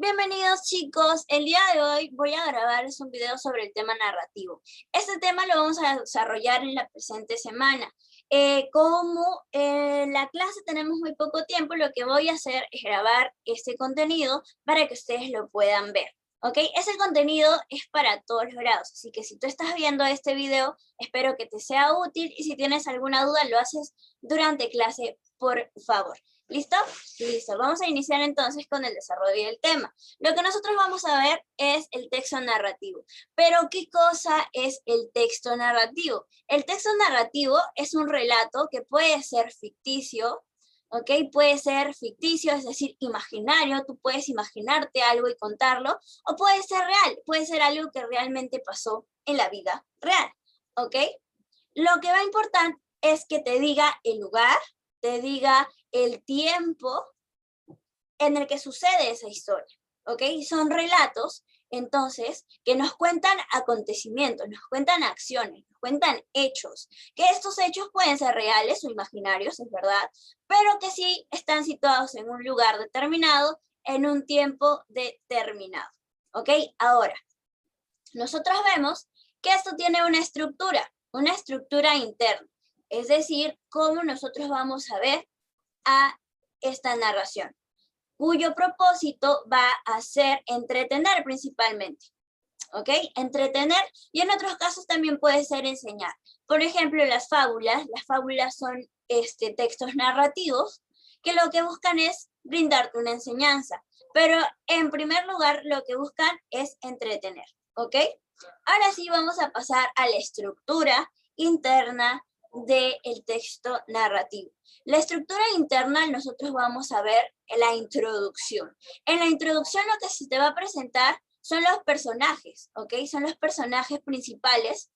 Bienvenidos chicos, el día de hoy voy a grabarles un video sobre el tema narrativo. Este tema lo vamos a desarrollar en la presente semana. Como en la clase tenemos muy poco tiempo, lo que voy a hacer es grabar este contenido para que ustedes lo puedan ver. ¿Ok? Ese contenido es para todos los grados, así que si tú estás viendo este video, espero que te sea útil y si tienes alguna duda lo haces durante clase, por favor. ¿Listo? Listo. Vamos a iniciar entonces con el desarrollo del tema. Lo que nosotros vamos a ver es el texto narrativo. Pero, ¿qué cosa es el texto narrativo? El texto narrativo es un relato que puede ser ficticio, ¿ok? Puede ser ficticio, es decir, imaginario, tú puedes imaginarte algo y contarlo, o puede ser real, puede ser algo que realmente pasó en la vida real, ¿ok? Lo que va a importar es que te diga el lugar, te diga el tiempo en el que sucede esa historia, ¿ok? Son relatos, entonces, que nos cuentan acontecimientos, nos cuentan acciones, nos cuentan hechos, que estos hechos pueden ser reales o imaginarios, es verdad, pero que sí están situados en un lugar determinado, en un tiempo determinado, ¿ok? Ahora, nosotros vemos que esto tiene una estructura interna, es decir, cómo nosotros vamos a ver a esta narración, cuyo propósito va a ser entretener principalmente, ¿ok? Entretener, y en otros casos también puede ser enseñar. Por ejemplo, las fábulas son textos narrativos que lo que buscan es brindarte una enseñanza, pero en primer lugar lo que buscan es entretener, ¿ok? Ahora sí vamos a pasar a la estructura interna del texto narrativo. La estructura interna nosotros vamos a ver en la introducción. En la introducción lo que se te va a presentar son los personajes, ¿ok? Son los personajes principales.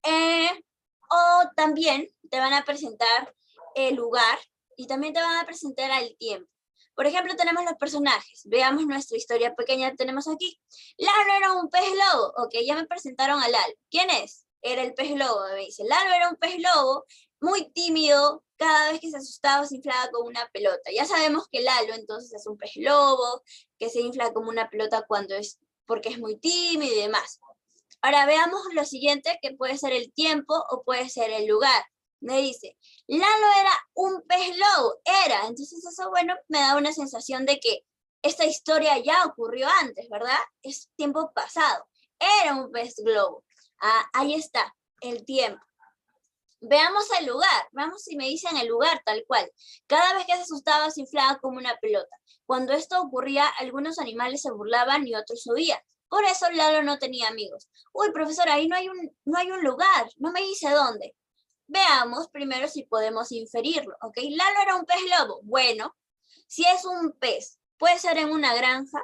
O también te van a presentar el lugar y también te van a presentar el tiempo. Por ejemplo, tenemos los personajes. Veamos nuestra historia pequeña que tenemos aquí. Lalo era un pez lobo. Ok, ya me presentaron a Lalo. ¿Quién es? Era el pez lobo, me dice. Lalo era un pez lobo, muy tímido. Cada vez que se asustaba se inflaba con una pelota. Ya sabemos que Lalo entonces es un pez lobo, que se infla como una pelota porque es muy tímido y demás. Ahora veamos lo siguiente, que puede ser el tiempo o puede ser el lugar. Me dice, Lalo era un pez lobo, entonces eso, bueno, me da una sensación de que esta historia ya ocurrió antes, ¿verdad? Es tiempo pasado, era un pez globo. Ahí está, el tiempo. Veamos el lugar, veamos si me dicen el lugar tal cual. Cada vez que se asustaba se inflaba como una pelota. Cuando esto ocurría, algunos animales se burlaban y otros huían. Por eso Lalo no tenía amigos. Uy, profesor, ahí no hay un lugar, no me dice dónde. Veamos primero si podemos inferirlo, ¿ok? Lalo era un pez lobo. Bueno, si es un pez, puede ser en una granja,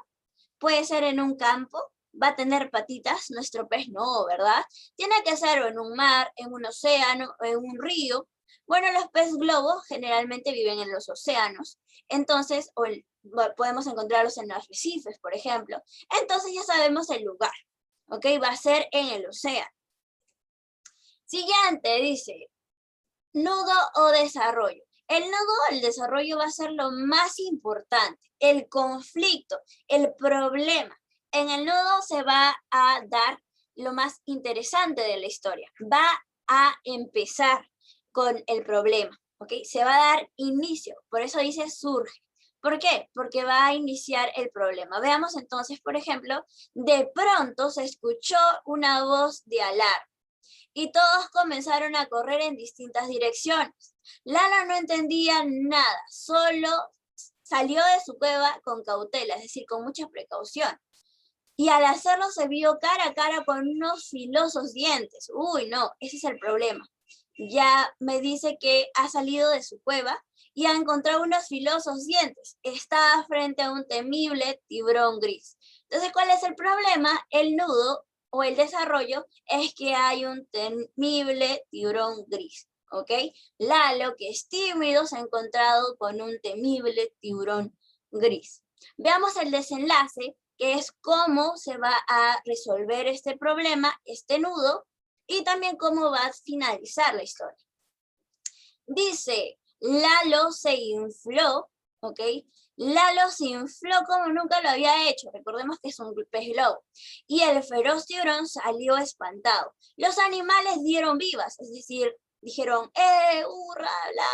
puede ser en un campo, va a tener patitas, nuestro pez no, ¿verdad? Tiene que ser en un mar, en un océano, en un río. Bueno, los peces globos generalmente viven en los océanos, entonces, podemos encontrarlos en los arrecifes, por ejemplo. Entonces ya sabemos el lugar, ¿ok? Va a ser en el océano. Siguiente, dice, nudo o desarrollo. El nudo o el desarrollo va a ser lo más importante, el conflicto, el problema. En el nudo se va a dar lo más interesante de la historia. Va a empezar con el problema, ¿ok? Se va a dar inicio, por eso dice surge. ¿Por qué? Porque va a iniciar el problema. Veamos entonces, por ejemplo, de pronto se escuchó una voz de alarma y todos comenzaron a correr en distintas direcciones. Lalo no entendía nada, solo salió de su cueva con cautela, es decir, con mucha precaución. Y al hacerlo se vio cara a cara con unos filosos dientes. Uy, no, ese es el problema. Ya me dice que ha salido de su cueva y ha encontrado unos filosos dientes. Está frente a un temible tiburón gris. Entonces, ¿cuál es el problema? El nudo o el desarrollo es que hay un temible tiburón gris, ¿ok? Lalo, que es tímido, se ha encontrado con un temible tiburón gris. Veamos el desenlace, que es cómo se va a resolver este problema, este nudo, y también cómo va a finalizar la historia. Dice, Lalo se infló ¿ok? Lalo se infló como nunca lo había hecho, recordemos que es un pez globo, y el feroz tiburón salió espantado. Los animales dieron vivas, es decir, dijeron, hurra,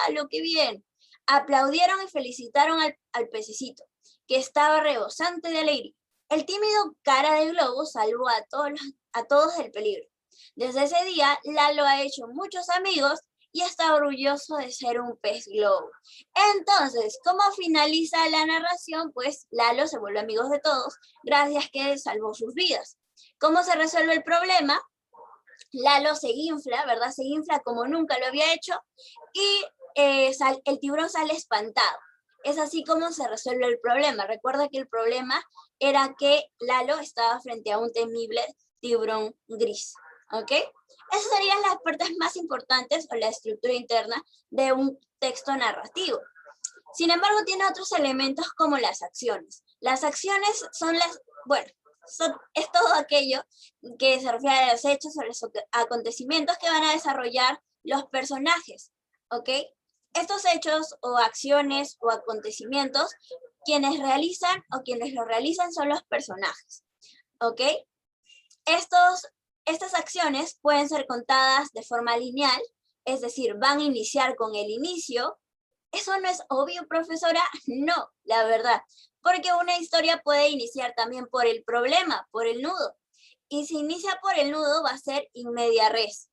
Lalo, qué bien. Aplaudieron y felicitaron al pececito, que estaba rebosante de alegría. El tímido cara de globo salvó a todos del peligro. Desde ese día, Lalo ha hecho muchos amigos y está orgulloso de ser un pez globo. Entonces, ¿cómo finaliza la narración? Pues Lalo se vuelve amigo de todos gracias que salvó sus vidas. ¿Cómo se resuelve el problema? Lalo se infla, ¿verdad? Se infla como nunca lo había hecho y el tiburón sale espantado. Es así como se resuelve el problema. Recuerda que el problema era que Lalo estaba frente a un temible tiburón gris, ¿ok? Esas serían las partes más importantes o la estructura interna de un texto narrativo. Sin embargo, tiene otros elementos como las acciones. Las acciones son es todo aquello que se refiere a los hechos o los acontecimientos que van a desarrollar los personajes, ¿ok? Estos hechos o acciones o acontecimientos, quienes lo realizan son los personajes, ¿ok? Estas acciones pueden ser contadas de forma lineal, es decir, van a iniciar con el inicio. ¿Eso no es obvio, profesora? No, la verdad, porque una historia puede iniciar también por el problema, por el nudo. Y si inicia por el nudo va a ser in media res.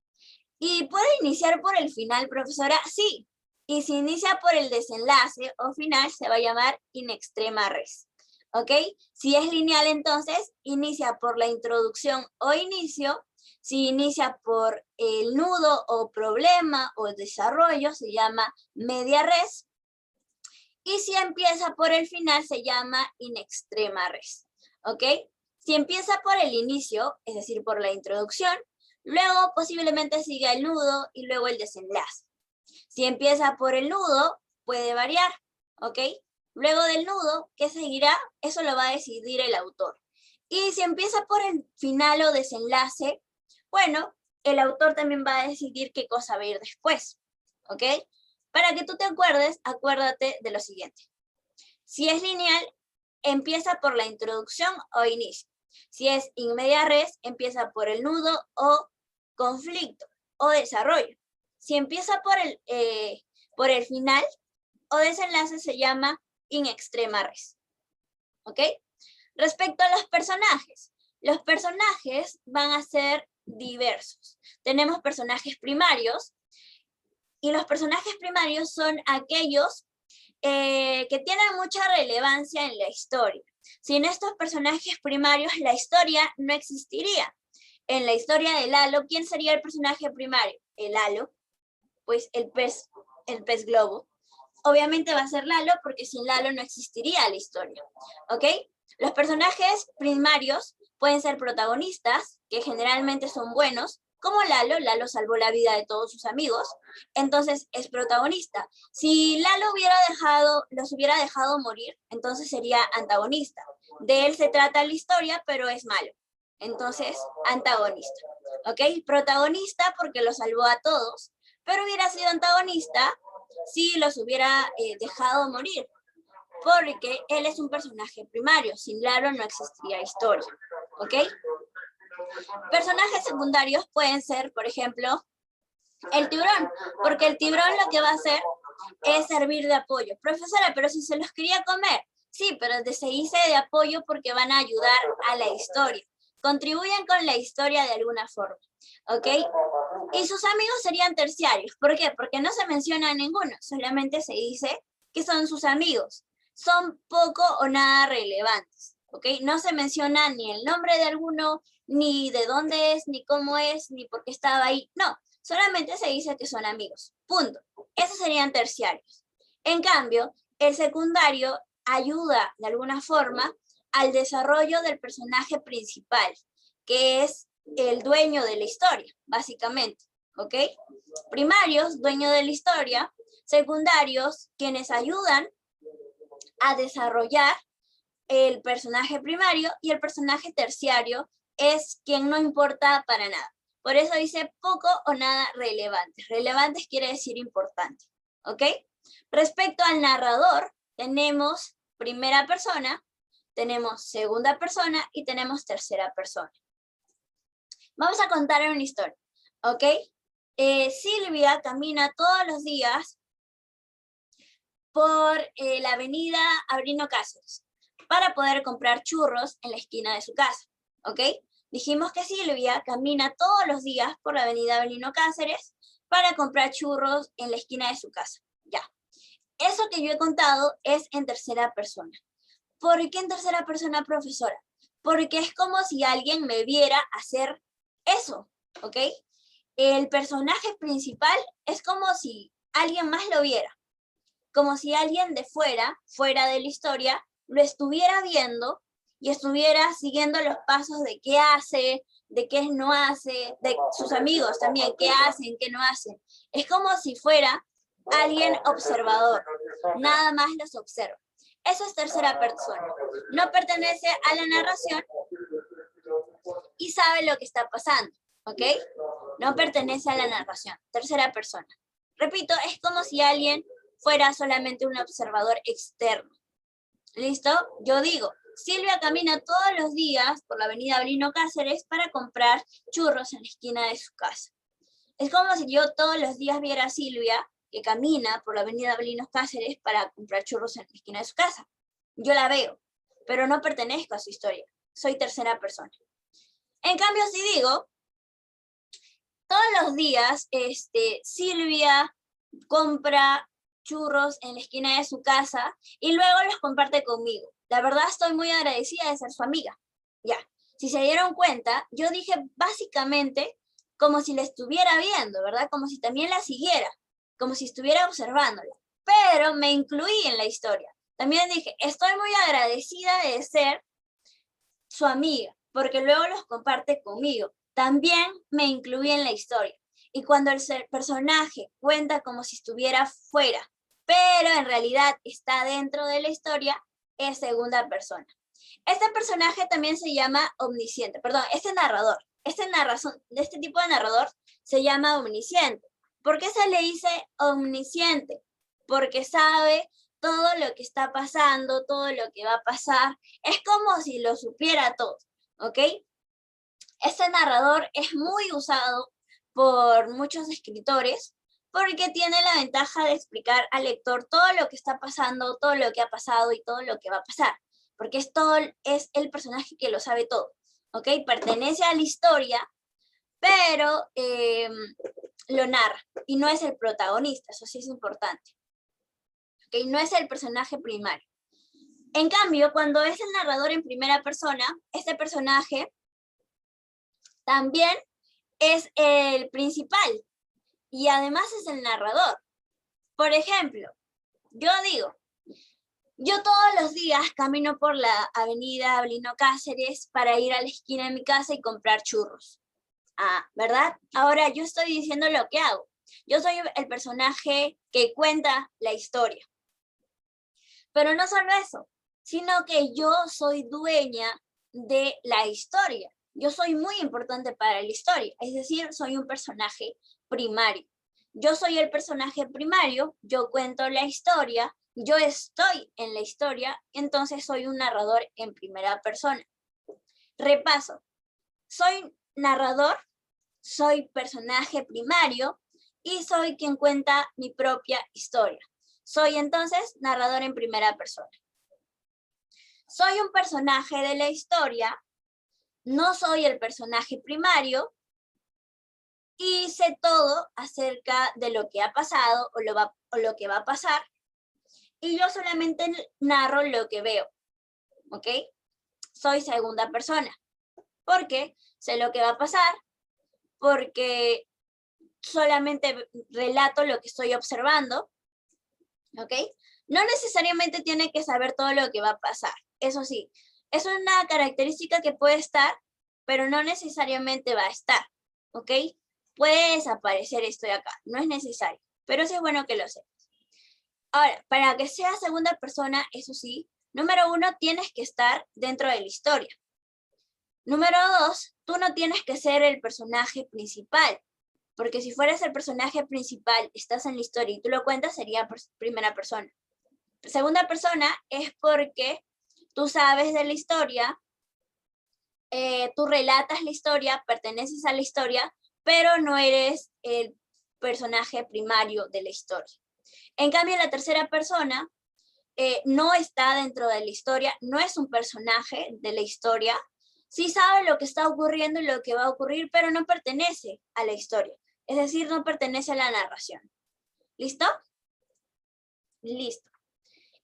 ¿Y puede iniciar por el final, profesora? Sí. Y si inicia por el desenlace o final, se va a llamar in extrema res. ¿Ok? Si es lineal, entonces, inicia por la introducción o inicio. Si inicia por el nudo o problema o desarrollo, se llama media res. Y si empieza por el final, se llama in extrema res. ¿Ok? Si empieza por el inicio, es decir, por la introducción, luego posiblemente siga el nudo y luego el desenlace. Si empieza por el nudo, puede variar, ¿ok? Luego del nudo, ¿qué seguirá? Eso lo va a decidir el autor. Y si empieza por el final o desenlace, bueno, el autor también va a decidir qué cosa va a ir después, ¿ok? Para que tú te acuerdes, acuérdate de lo siguiente. Si es lineal, empieza por la introducción o inicio. Si es in media res, empieza por el nudo o conflicto o desarrollo. Si empieza por el final o desenlace, se llama in extrema res. ¿Ok? Respecto a los personajes van a ser diversos. Tenemos personajes primarios y los personajes primarios son aquellos que tienen mucha relevancia en la historia. Sin estos personajes primarios, la historia no existiría. En la historia de Lalo, ¿quién sería el personaje primario? El Lalo, pues el pez globo. Obviamente va a ser Lalo, porque sin Lalo no existiría la historia, ¿ok? Los personajes primarios pueden ser protagonistas, que generalmente son buenos, como Lalo salvó la vida de todos sus amigos, entonces es protagonista. Si Lalo los hubiera dejado morir, entonces sería antagonista. De él se trata la historia, pero es malo. Entonces, antagonista. ¿Ok? Protagonista porque los salvó a todos, pero hubiera sido antagonista si los hubiera dejado morir, porque él es un personaje primario. Sin Lalo no existiría historia. ¿Ok? Personajes secundarios pueden ser, por ejemplo, el tiburón, porque el tiburón lo que va a hacer es servir de apoyo. Profesora, pero si se los quería comer. Sí, pero se dice de apoyo porque van a ayudar a la historia. Contribuyen con la historia de alguna forma. ¿Ok? Y sus amigos serían terciarios. ¿Por qué? Porque no se menciona a ninguno. Solamente se dice que son sus amigos. Son poco o nada relevantes. ¿Ok? No se menciona ni el nombre de alguno, ni de dónde es, ni cómo es, ni por qué estaba ahí. No, solamente se dice que son amigos. Punto. Esos serían terciarios. En cambio, el secundario ayuda de alguna forma al desarrollo del personaje principal, que es el dueño de la historia, básicamente. ¿Ok? Primarios, dueño de la historia. Secundarios, quienes ayudan a desarrollar el personaje primario, y el personaje terciario es quien no importa para nada. Por eso dice poco o nada relevantes. Relevantes quiere decir importante, ¿ok? Respecto al narrador, tenemos primera persona, tenemos segunda persona y tenemos tercera persona. Vamos a contar una historia, ¿ok? Silvia camina todos los días por la avenida Abrino Cáceres para poder comprar churros en la esquina de su casa, ¿ok? Dijimos que Silvia camina todos los días por la avenida Abrino Cáceres para comprar churros en la esquina de su casa, ya. Eso que yo he contado es en tercera persona. ¿Por qué en tercera persona, profesora? Porque es como si alguien me viera hacer eso, ¿ok? El personaje principal es como si alguien más lo viera, como si alguien de fuera de la historia, lo estuviera viendo y estuviera siguiendo los pasos de qué hace, de qué no hace, de sus amigos también, qué hacen, qué no hacen. Es como si fuera alguien observador, nada más los observa. Eso es tercera persona. No pertenece a la narración y sabe lo que está pasando, ¿ok? No pertenece a la narración, tercera persona. Repito, es como si alguien fuera solamente un observador externo. ¿Listo? Yo digo, Silvia camina todos los días por la avenida Abrino Cáceres para comprar churros en la esquina de su casa. Es como si yo todos los días viera a Silvia que camina por la avenida Abrino Cáceres para comprar churros en la esquina de su casa. Yo la veo, pero no pertenezco a su historia. Soy tercera persona. En cambio, si digo, todos los días Silvia compra churros en la esquina de su casa y luego los comparte conmigo. La verdad estoy muy agradecida de ser su amiga. Ya, si se dieron cuenta, yo dije básicamente como si la estuviera viendo, ¿verdad? Como si también la siguiera, como si estuviera observándola. Pero me incluí en la historia. También dije, estoy muy agradecida de ser su amiga, porque luego los comparte conmigo. También me incluí en la historia. Y cuando el personaje cuenta como si estuviera fuera, pero en realidad está dentro de la historia, es segunda persona. Este personaje también se llama omnisciente, perdón, este narrador, este tipo de narrador se llama omnisciente. ¿Por qué se le dice omnisciente? Porque sabe todo lo que está pasando, todo lo que va a pasar, es como si lo supiera todo, ¿ok? Este narrador es muy usado por muchos escritores porque tiene la ventaja de explicar al lector todo lo que está pasando, todo lo que ha pasado y todo lo que va a pasar, porque es el personaje que lo sabe todo, ¿ok? Pertenece a la historia, pero lo narra y no es el protagonista, eso sí es importante, ¿ok? No es el personaje primario. En cambio, cuando es el narrador en primera persona, este personaje también es el principal y además es el narrador. Por ejemplo, yo digo, yo todos los días camino por la avenida Abrino Cáceres para ir a la esquina de mi casa y comprar churros. Ah, ¿verdad? Ahora yo estoy diciendo lo que hago. Yo soy el personaje que cuenta la historia. Pero no solo eso, sino que yo soy dueña de la historia. Yo soy muy importante para la historia, es decir, soy un personaje primario. Yo soy el personaje primario, yo cuento la historia, yo estoy en la historia, entonces soy un narrador en primera persona. Repaso, soy narrador, soy personaje primario y soy quien cuenta mi propia historia. Soy entonces narrador en primera persona. Soy un personaje de la historia, no soy el personaje primario y sé todo acerca de lo que ha pasado o lo que va a pasar y yo solamente narro lo que veo, ¿ok? Soy segunda persona. ¿Por qué? Sé lo que va a pasar, porque solamente relato lo que estoy observando, ¿ok? No necesariamente tiene que saber todo lo que va a pasar, eso sí, es una característica que puede estar, pero no necesariamente va a estar, ¿ok? Puede desaparecer esto de acá, no es necesario, pero sí es bueno que lo sepas. Ahora, para que sea segunda persona, eso sí, número 1, tienes que estar dentro de la historia. Número 2, tú no tienes que ser el personaje principal, porque si fueras el personaje principal, estás en la historia y tú lo cuentas, sería primera persona. segunda persona es porque tú sabes de la historia, tú relatas la historia, perteneces a la historia, pero no eres el personaje primario de la historia. En cambio, la tercera persona no está dentro de la historia, no es un personaje de la historia, sí sabe lo que está ocurriendo y lo que va a ocurrir, pero no pertenece a la historia. Es decir, no pertenece a la narración. ¿Listo? Listo.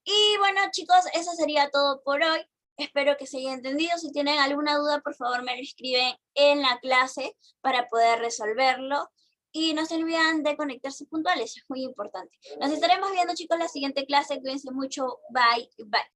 Y bueno, chicos, eso sería todo por hoy. Espero que se haya entendido. Si tienen alguna duda, por favor me lo escriben en la clase para poder resolverlo. Y no se olviden de conectarse puntuales, es muy importante. Nos estaremos viendo, chicos, en la siguiente clase. Cuídense mucho. Bye, bye.